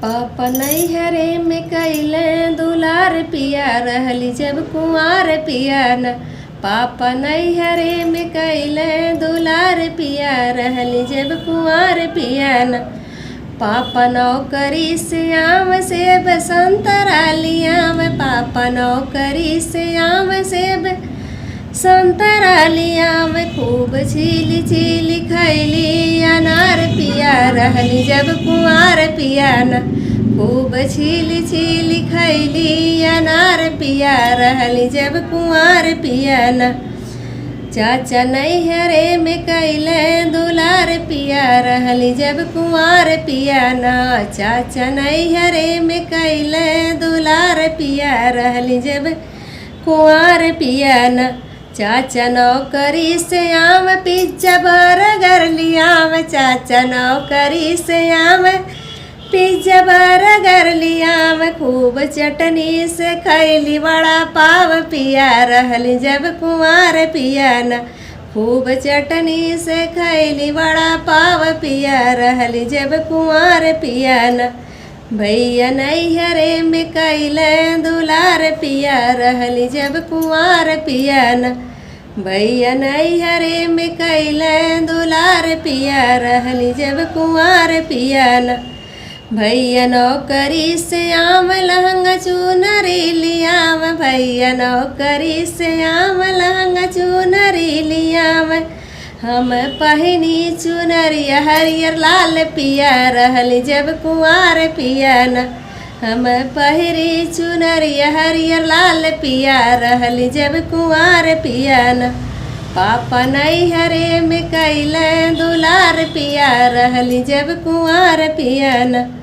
पापा नैहरे में कैले दुलार पिया रहली जब कुंवार पिया न। पापा नैहरे में कैले दुलार पिया रहली जब कुंवार पिया न। पापा नौकरी से आम सेब संतरा लिया में। पापा नौकरी से आम सेब संतरा लिया में। खूब छीली छीली खैली अनार पिया रहली जब कुंवार पिया न। खूब छीली छीली खैली अनार पिया रहली जब कुंवार पिया न। चाचा नैहरे में कैले दुलार पिया रहली जब कुंवार पिया न। चाचा नैहरे में कैले दुलार पिया रहली जब कुंवार पिया न। चाचा नौकरी से आम पिज्जा बर्गर लियाम। चाचा नौकरी से आम पिज्जा बर्गर लियाम। खूब चटनी से खैली बड़ा पाव पिया रहली जब कुंवार पिया न। खूब चटनी से खैली बड़ा पाव पिया रहली जब कुंवार पिया न। भैया नैहरे में कैले दुलार पिया रहली जब कुंवार पिया न। भैया नैहरे में कैले दुलार पिया रहली जब कुंवार पिया न। भैया नौकरी से आम लहंगा चुनरी लियाम। भैया नौकरी से आम लहंगा चुनरी लियाम। हम पहिनी चुनरी हरियर लाल पिया रहली जब कुंवार पिया न। हम पहिरी चुनरी हरियर लाल पिया रहली जब कुंवार पिया न। पापा नैहरे में कैले दुलार पिया रहली जब कुंवार पिया न।